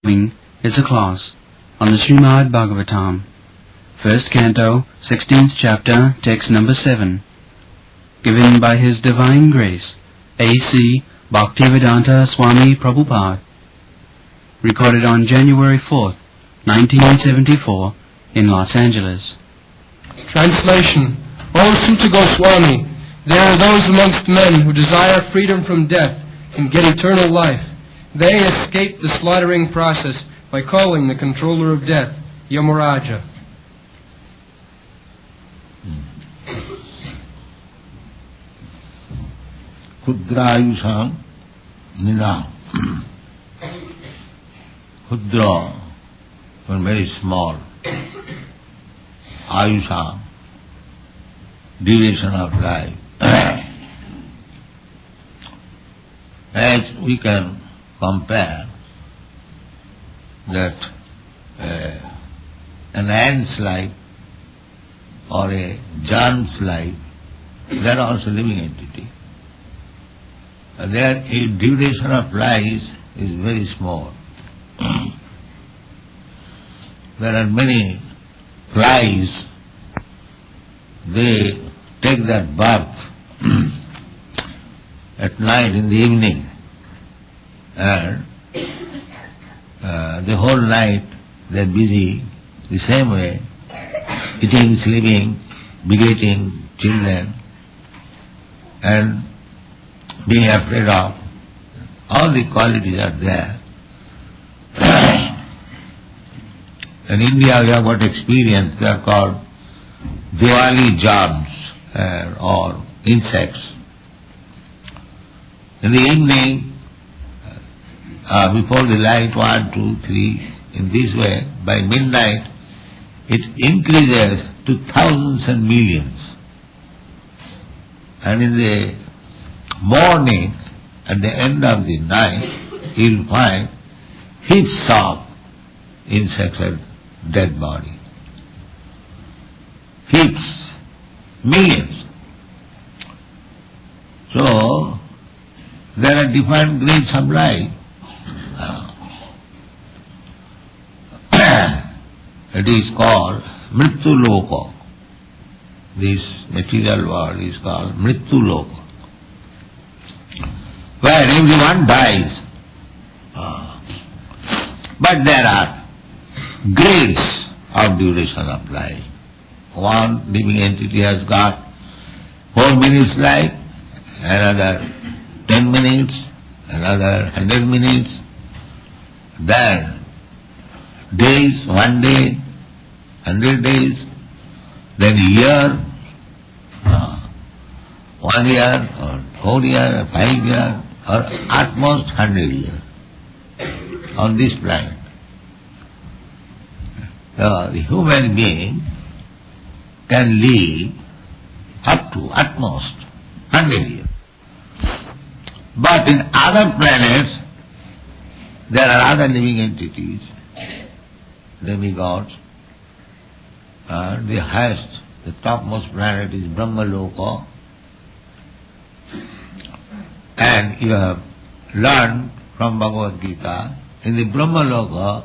Is a class on the Srimad Bhagavatam, first canto, 16th chapter, text number 7, given by His Divine Grace, A.C. Bhaktivedanta Swami Prabhupada, recorded on January 4th, 1974, in Los Angeles. Translation. O Suta Gosvami, there are those amongst men who desire freedom from death and get eternal life. They escape the slaughtering process by calling the controller of death, Yamaraja. Khudrayusam nina. Khudra, very small. Ayusam, duration of life. As we can compare that an ant's life or a germ's life, they are also living entity. Their duration of life is very small. There are many flies, they take their birth at night in the evening, and the whole night they are busy the same way, eating, sleeping, begetting children, and being afraid of. All the qualities are there. In India we have got experience, they are called Diwali germs or insects. In the evening, before the light, 1, 2, 3, in this way, by midnight, it increases to thousands and millions. And in the morning, at the end of the night, you will find heaps of insects and dead body. Heaps, millions. So, there are different grades of life. It is called Mrityu Loka. This material world is called Mrityu Loka, where everyone dies. But there are grades of duration of life. One living entity has got 4 minutes life, another 10 minutes, another 100 minutes, then days, 1 day, 100 days, then year, 1 year, or 4 years, 5 years, or at most 100 years on this planet. The human being can live up to at most 100 years. But in other planets, there are other living entities, demigods. The highest, the topmost planet is Brahma Loka. And you have learned from Bhagavad Gita, in the Brahma Loka,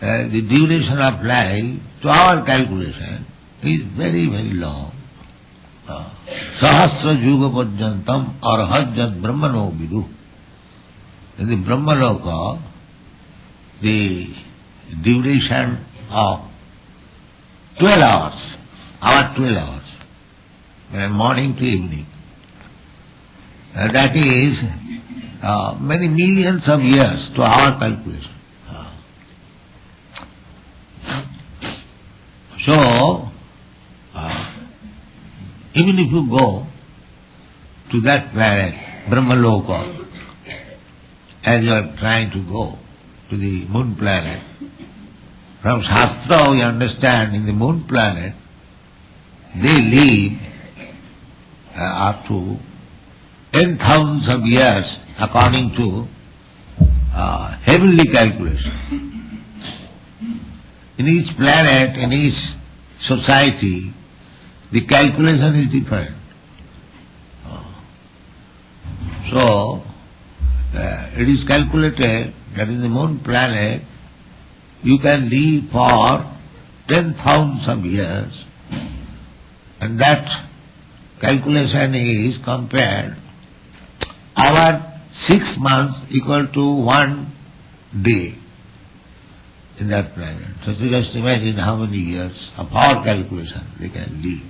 the duration of life, to our calculation, is very, very long. Sahasra Yuga Pajyantam Arhajat Brahmano Vidu. In the Brahma Loka, the duration of 12 hours, our 12 hours, morning to evening. That is many millions of years to our calculation. So, even if you go to that planet, Brahmaloka, as you are trying to go to the moon planet, from Shastra we understand in the moon planet, they live up to 10,000 of years according to heavenly calculation. In each planet, in each society, the calculation is different. So, it is calculated that is the moon planet, you can live for 10,000 of years, and that calculation is compared, our 6 months equal to 1 day in that planet. So you just imagine how many years of our calculation they can live.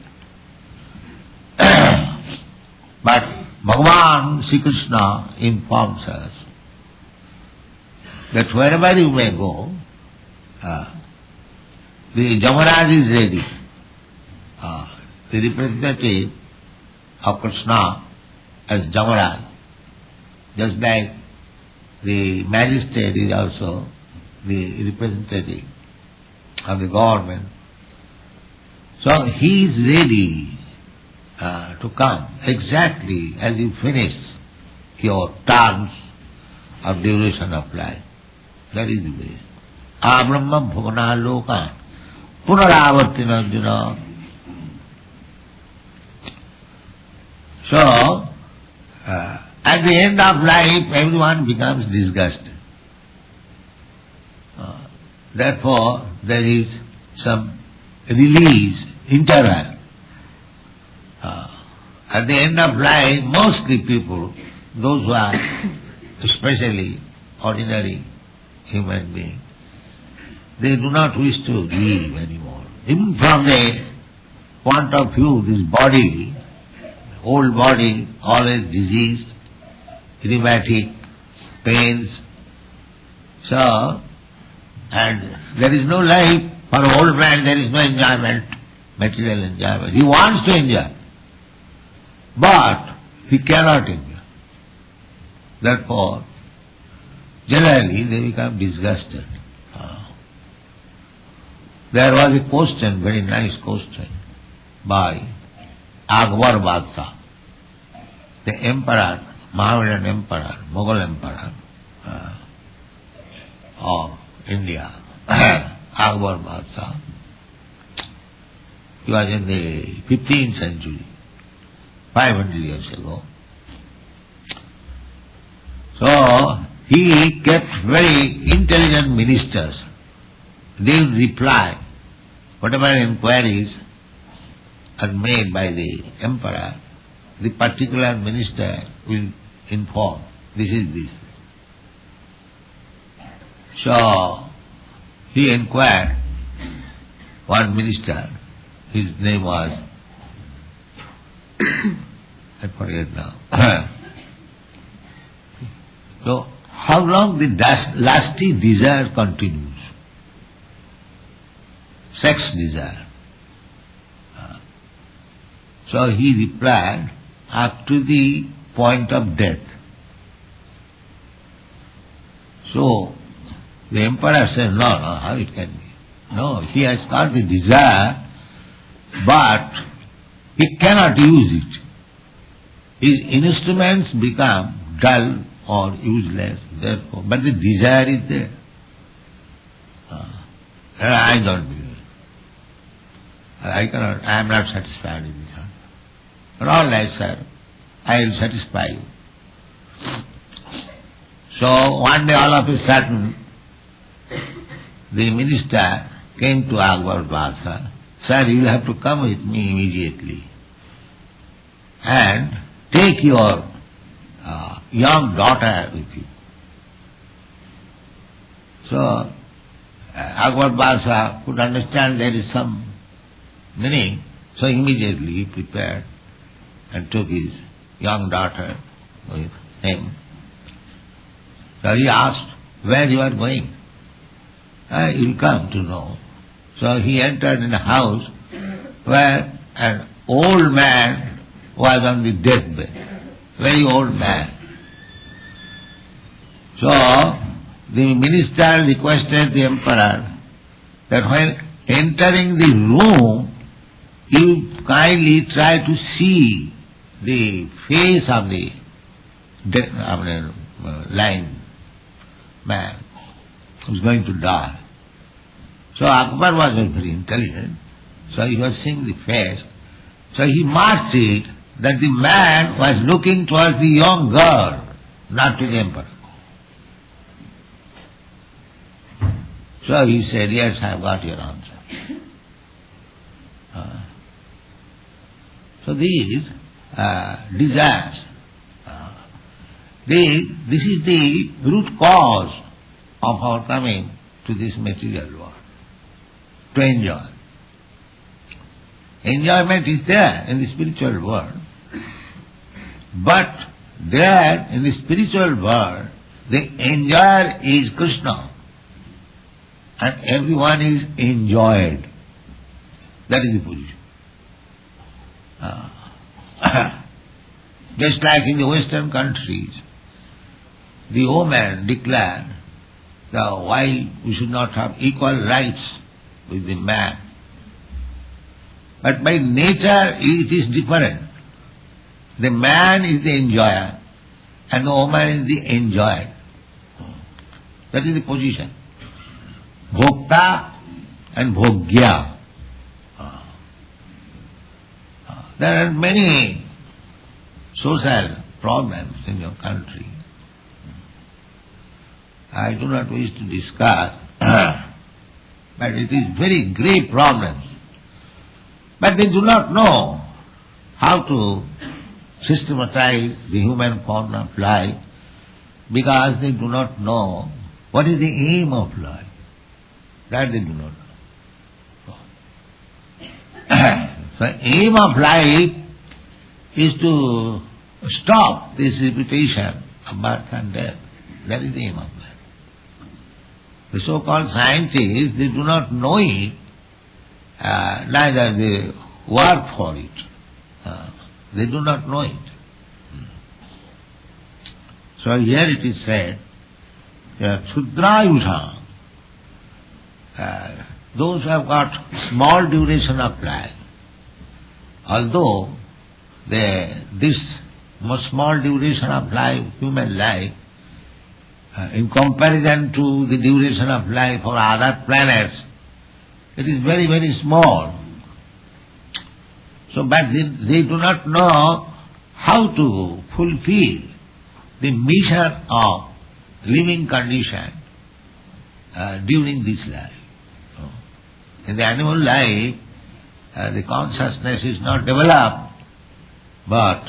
But Bhagavan Sri Krishna informs us that wherever you may go, the Yamaraja is ready. The representative of Krishna as Yamaraja, just like the magistrate is also the representative of the government. So he is ready to come exactly as you finish your terms of duration of life. That is the way. Abrahma bhuvana loka punaravartina arjuna. So, at the end of life, everyone becomes disgusted. Therefore, there is some release, interval. At the end of life, mostly people, those who are especially ordinary human beings, they do not wish to live anymore. Even from the point of view, this body, old body, always diseased, rheumatic, pains. So, and there is no life for an old man, there is no enjoyment, material enjoyment. He wants to enjoy, but he cannot enjoy. Therefore, generally they become disgusted. There was a question, very nice question, by Akbar Badshah, the emperor, Mahomedan emperor, Mughal emperor of India, Akbar Badshah. He was in the 15th century, 500 years ago. So, he kept very intelligent ministers. They would reply whatever inquiries are made by the emperor, the particular minister will inform, this is this. So, he inquired one minister, his name was, I forget now. So, how long the lusty desire continues? Sex desire. So he replied, up to the point of death. So the emperor said, no, how it can be? No, he has got the desire, but he cannot use it. His instruments become dull or useless, therefore, but the desire is there. I don't believe it. I am not satisfied with this. But all right, sir, I will satisfy you. So one day all of a sudden, the minister came to Akbar Badshah, sir, you will have to come with me immediately and take your young daughter with you. So Akbar Badshah could understand there is some meaning, so immediately he prepared and took his young daughter with him. So he asked, where you are going? You will come to know. So he entered in a house where an old man was on the deathbed, very old man. So the minister requested the emperor that when entering the room, you kindly try to see the face of the lying man who is going to die. So Akbar was very intelligent, so he was seeing the face. So he marked it that the man was looking towards the young girl, not to the emperor. So he said, yes, I have got your answer. So these desires, this is the root cause of our coming to this material world, to enjoy. Enjoyment is there in the spiritual world, but there in the spiritual world, the enjoyer is Krishna, and everyone is enjoyed. That is the position. Just like in the Western countries, the woman declared that why we should not have equal rights with the man. But by nature it is different. The man is the enjoyer and the woman is the enjoyed. That is the position. Bhokta and bhogya. There are many social problems in your country. I do not wish to discuss, but it is very grave problems. But they do not know how to systematize the human form of life because they do not know what is the aim of life. That they do not know. So aim of life is to stop this repetition of birth and death. That is the aim of life. The so-called scientists, they do not know it, neither they work for it. They do not know it. So here it is said, Sudrayusha, those who have got small duration of life, although this small duration of life, human life, in comparison to the duration of life for other planets, it is very, very small. So, but they do not know how to fulfill the mission of living condition during this life. In the animal life, the consciousness is not developed, but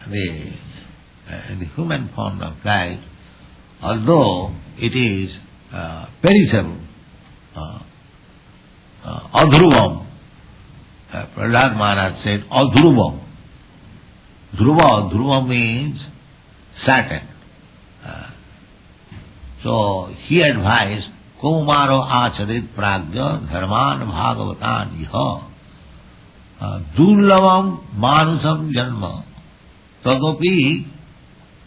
in the human form of life, although it is perishable, adhruvam, Prahlad Maharaj said, adhruvam. Dhruva means Saturn. So he advised, Kaumaro acharit pragya dharman bhagavatan iha durlavam manusam janma tadopi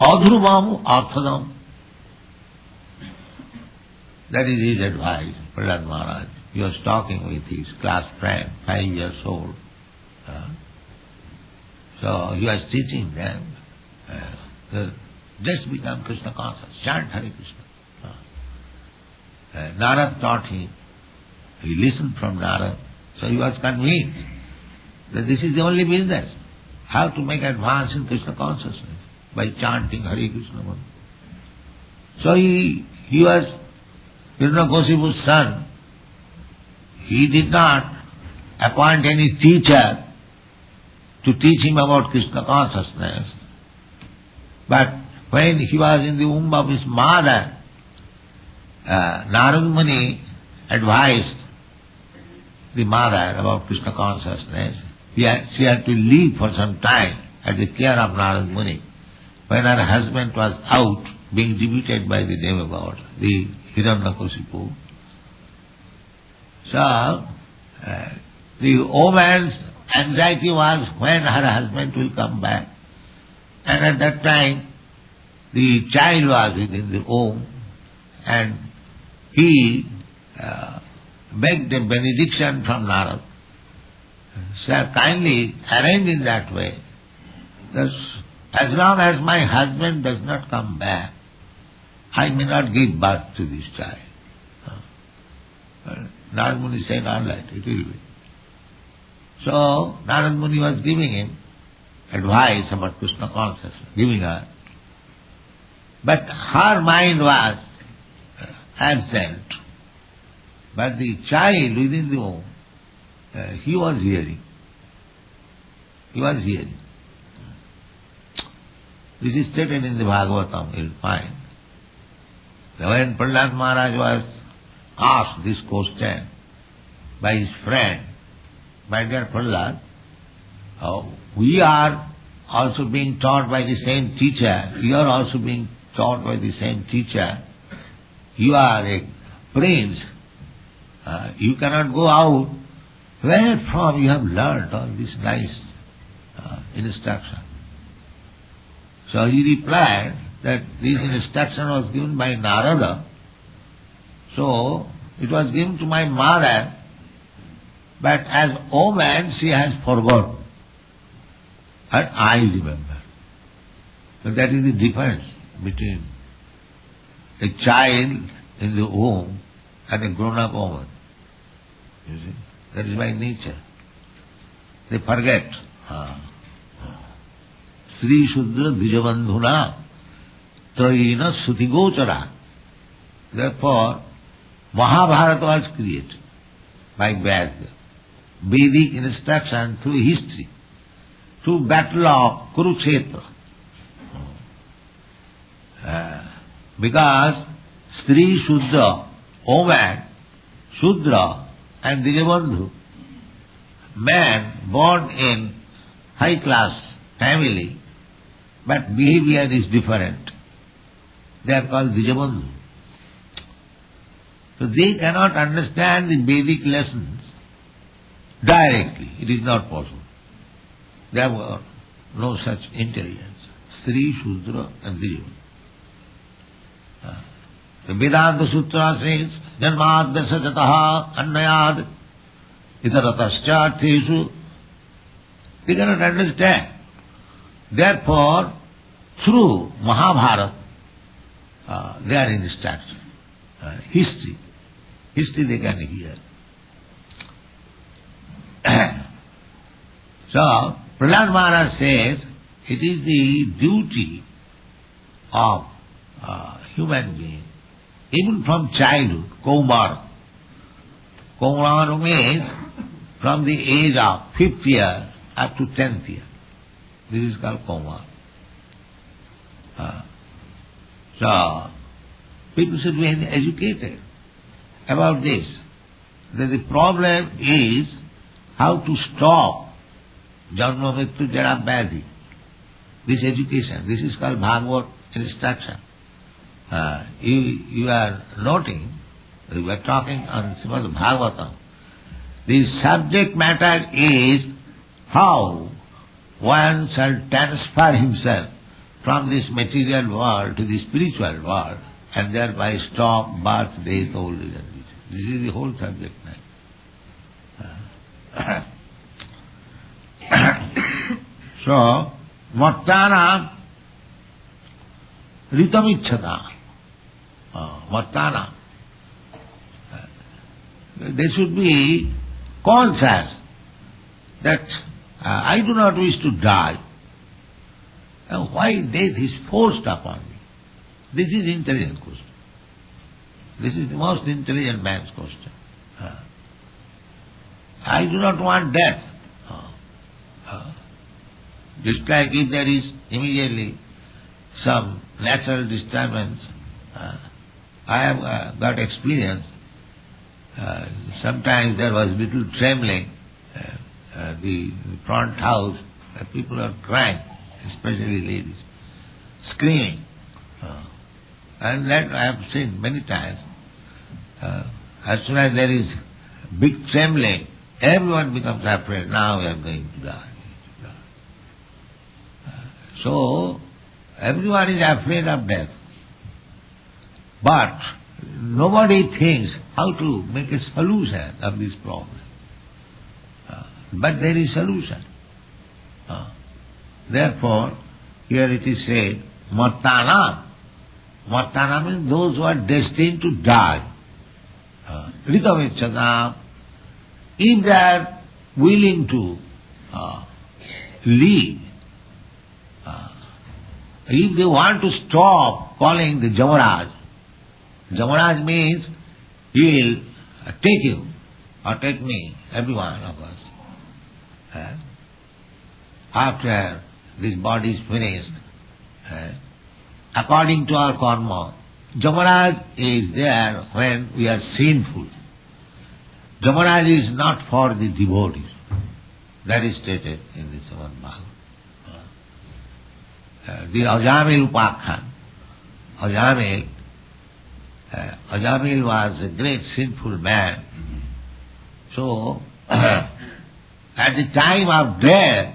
adhruvam arthadam. That is his advice, Prahlad Maharaj. He was talking with his class friend, 5 years old. So he was teaching them, just become Krishna conscious, chant Hare Krishna. Narad taught him. He listened from Narad. So he was convinced that this is the only business, how to make advance in Krishna consciousness by chanting Hare Krishna. So he was Hiranyakashipu's son. He did not appoint any teacher to teach him about Krishna consciousness. But when he was in the womb of his mother, Narad Muni advised the mother about Krishna consciousness. She had to leave for some time at the care of Narad Muni. When her husband was out being debated by the demigods, the Hiranyakashipu. So, the woman's anxiety was when her husband will come back. And at that time, the child was within the womb, and he begged a benediction from Narad. Sir, kindly arrange in that way that as long as my husband does not come back, I may not give birth to this child. Narad Muni said, all right, it will be. So Narad Muni was giving him advice about Krishna consciousness, giving her. But her mind was absent. But the child within the womb, he was hearing. He was hearing. This is stated in the Bhagavatam, you'll find. When Prahlad Maharaj was asked this question by his friend, my dear Prahlad, we are also being taught by the same teacher, you are also being taught by the same teacher, you are a prince, you cannot go out, where from you have learned all this nice instruction? So he replied that this instruction was given by Narada, so it was given to my mother, but as woman she has forgotten, and I remember. So that is the difference between a child in the womb and a grown-up woman. You see, that is by nature. They forget. Sri Shudra Dijabandhuna Trayina Sutigochara. Therefore, Mahabharata was created by Veda. Vedic instruction through history, through battle of Kurukshetra. Because Sri Shudra, woman, Shudra and Dijabandhu, man born in high class family, but behavior is different. They are called Dijabandhu. So they cannot understand the Vedic lessons directly. It is not possible. They have got no such intelligence. Sri, Shudra and Dijabandhu. The Vedanta Sutra says, Janmad Dasajataha Annayad Itaratascha. They cannot understand. Therefore, through Mahabharata, they are instruction. History they can hear. So, Prahlad Maharaj says, it is the duty of human being, even from childhood, Kaumar. Kaumar means from the age of 5th year up to 10th year. This is called Kaumar. So, people should be educated about this. That the problem is how to stop Janma Mrityu Jara Vyadhi. This education, this is called Bhagavad instruction. You are noting, we are talking on Srimad Bhagavatam. The subject matter is how one shall transfer himself from this material world to the spiritual world and thereby stop birth, death, old age and disease. This is the whole subject matter. So, Martana Ritamichchata. Martana. They should be conscious that I do not wish to die. And why death is forced upon me? This is intelligent question. This is the most intelligent man's question. I do not want death. Just like if there is immediately some natural disturbance, I have got experience. Sometimes there was little trembling. The front house, people are crying, especially ladies, screaming. And that I have seen many times. As soon as there is big trembling, everyone becomes afraid. Now we are going to die. So, everyone is afraid of death. But nobody thinks how to make a solution of this problem. But there is solution. Therefore, here it is said, Martana. Martana means those who are destined to die. Ritavicchana. If they are willing to leave, if they want to stop calling the Yamaraj, Yamaraj means he will take you or take me, every one of us. After this body is finished, according to our karma, Yamaraj is there when we are sinful. Yamaraj is not for the devotees. That is stated in the Srimad Bhagavatam. The Ajamil Upakhan. Ajamil was a great sinful man. So, at the time of death,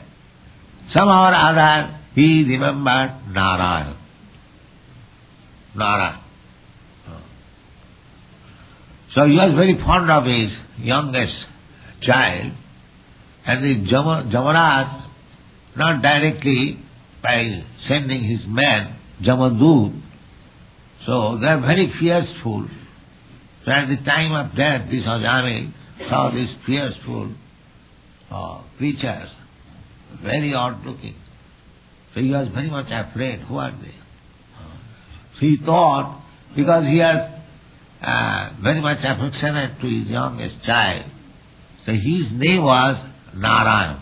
somehow or other, he remembered Narayana. So he was very fond of his youngest child, and the Yamaraj, not directly by sending his men, Jamadut, so they are very fearful. So at the time of death, this Ajamil saw these fearful creatures, very odd looking. So he was very much afraid. Who are they? So he thought, because he was very much affectionate to his youngest child, so his name was Narayan.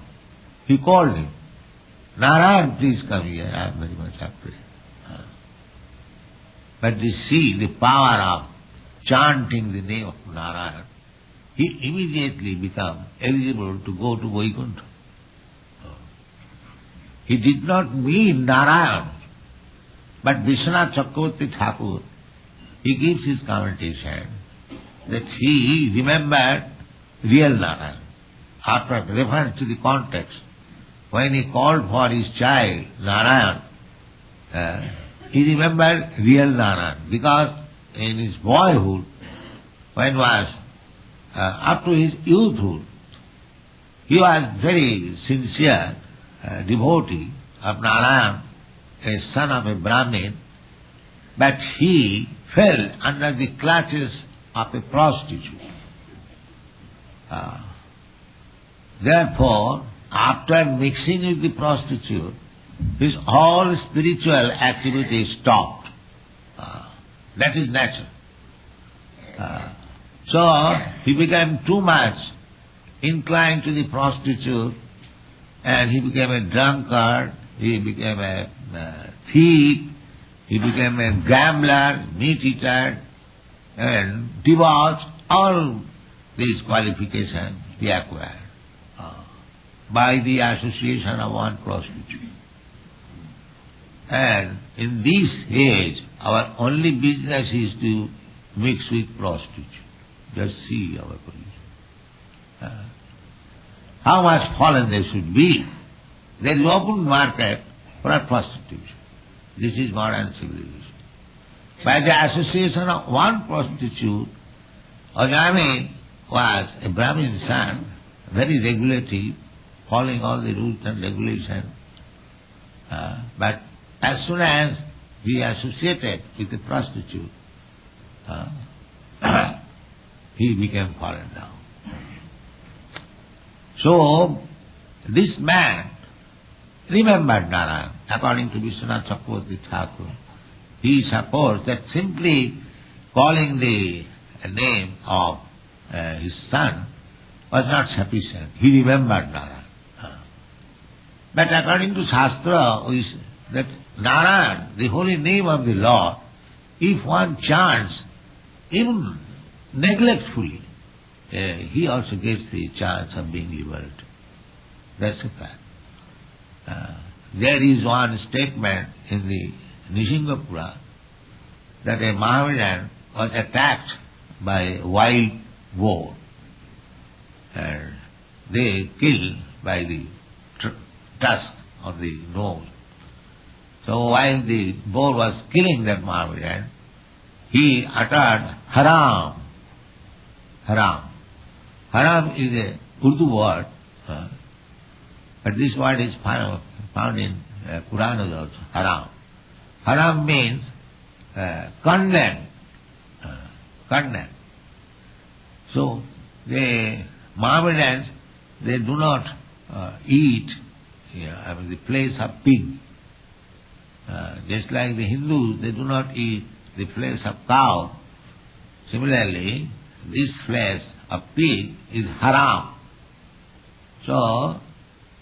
He called him, Narayan, please come here, I am very much afraid. But you see the power of chanting the name of Narayan, he immediately became eligible to go to Vaikuntha. He did not mean Narayan, but Vishwanath Chakravarti Thakur, he gives his commentation that he remembered real Narayan. After reference to the context, when he called for his child, Narayan, he remembered real Narayan, because in his boyhood, when he was up to his youthhood, he was very sincere devotee of Narayan, a son of a Brahmin, but he fell under the clutches of a prostitute. Therefore, after mixing with the prostitute, his whole spiritual activity stopped. That is natural. So he became too much inclined to the prostitute, and he became a drunkard, he became a thief, he became a gambler, meat-eater, and debauched. All these qualifications he acquired by the association of one prostitute. And in this age, our only business is to mix with prostitutes. Just see our position. How much fallen they should be. There is open market for prostitution. This is modern civilization. By the association of one prostitute, Ajami was a Brahmin son, very regulative, following all the rules and regulations. But as soon as he associated with a prostitute, he became fallen down. So, this man remembered Narayan. According to Vishwanath Chakravarti Thakur, he supposed that simply calling the name of his son was not sufficient. He remembered Narayan. But according to Shastra, that Narayan, the holy name of the Lord, if one chants even neglectfully, he also gets the chance of being liberated. That's a fact. There is one statement in the Nisingapura that a Mohammedan was attacked by a wild boar, and they killed by the tusk of the nose. So while the boar was killing that Mohammedan, he uttered haram. Haram. Haram is a Urdu word, but this word is found in Puranas also, haram. Haram means condemn. Condemn. So the Mohammedans, they do not eat the flesh of pig. Just like the Hindus, they do not eat the flesh of cow. Similarly, this flesh of pig is haram. So,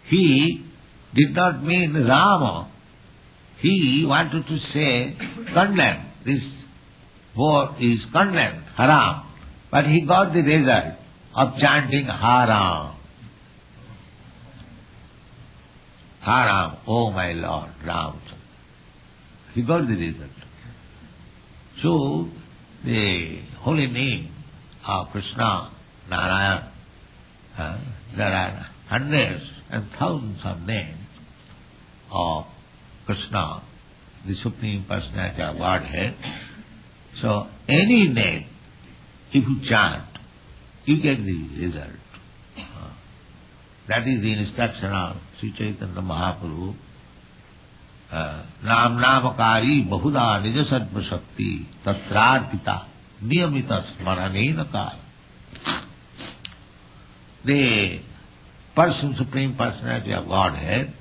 he did not mean Rama. He wanted to say condemn. This word is condemned, haram. But he got the result of chanting haram. Haram, oh my Lord, Ram. He got the result. So, the holy name of Krishna, Narayana, there are hundreds and thousands of names of Krishna, the Supreme Personality of Godhead. So, any name, if you chant, you get the result. That is the instruction of Sri Chaitanya Mahaprabhu. Nam namakari bahuda nija sattva shakti tatrarpita niyamita smaranena kala. The person, Supreme Personality of Godhead,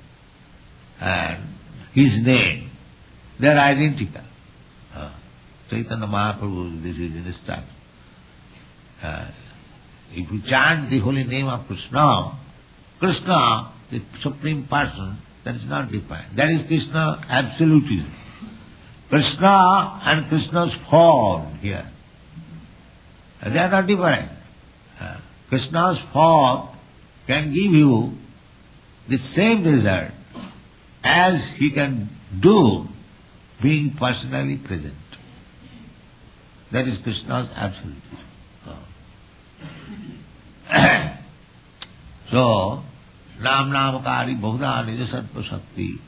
and his name, they are identical. Chaitanya Mahaprabhu, this is instruction. If you chant the holy name of Krishna, Krishna, the Supreme Person, that is not defined. That is Krishna absolutism. Krishna and Krishna's form here. They are not different. Krishna's form can give you the same result as he can do being personally present. That is Krishna's absolutism. So, Nam Namakari Bahuda Nija Sattva Shakti.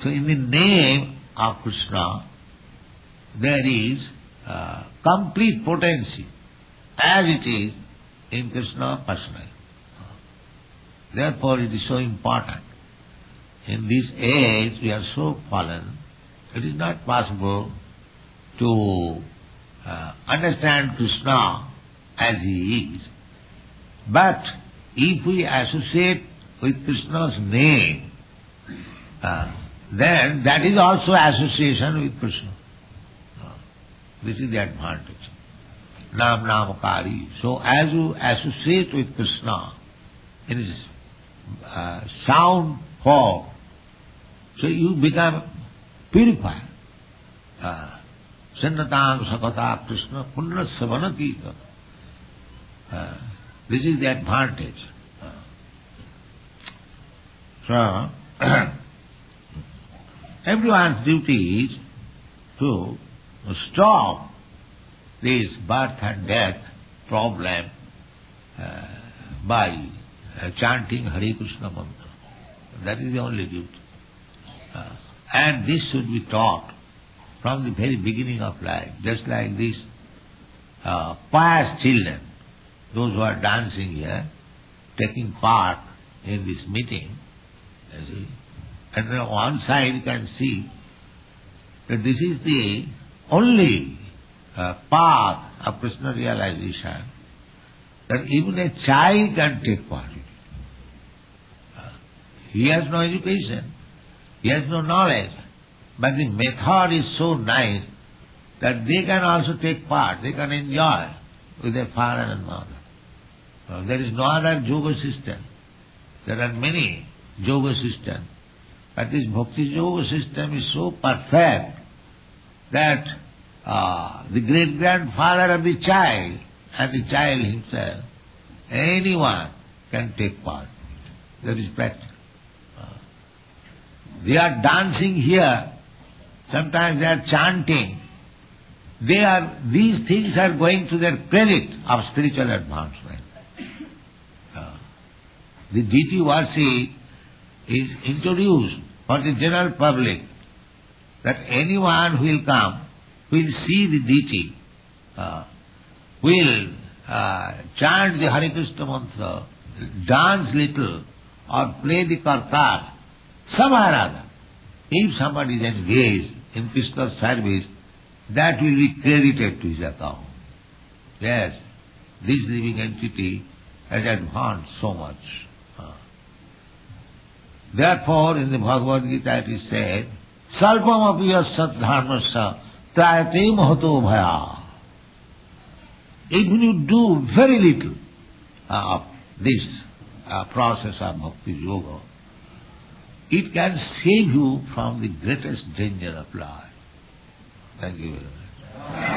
So in the name of Krishna, there is complete potency as it is in Krishna personally. Therefore it is so important. In this age we are so fallen, it is not possible to understand Krishna as he is. But if we associate with Krishna's name, then that is also association with Krishna. This is the advantage. Nam Namakari. So as you associate with Krishna in his sound form, so you become purified. Sannatang Sakata Krishna Punna Savanati. This is the advantage. So, everyone's duty is to stop this birth and death problem by chanting Hare Krishna mantra. That is the only duty. And this should be taught from the very beginning of life, just like these pious children, those who are dancing here, taking part in this meeting, you see. And on one side you can see that this is the only path of Krishna realization, that even a child can take part in it. He has no education, he has no knowledge, but the method is so nice that they can also take part, they can enjoy with their father and mother. There is no other yoga system. There are many yoga systems, but this bhakti yoga system is so perfect that the great-grandfather of the child and the child himself, anyone can take part. That is practical. They are dancing here, sometimes they are chanting. These things are going to their credit of spiritual advancement. The deity worship is introduced for the general public, that anyone who will come, will see the deity, will chant the Hare Krishna mantra, dance little, or play the kartar, somehow or other. If somebody is engaged in Krishna's service, that will be credited to his account. Yes, this living entity has advanced so much. Therefore, in the Bhagavad Gita it is said, Salpam apiyas sat dharmasya trayate mahato bhaya. even you do very little of this process of bhakti yoga, it can save you from the greatest danger of life. Thank you very much.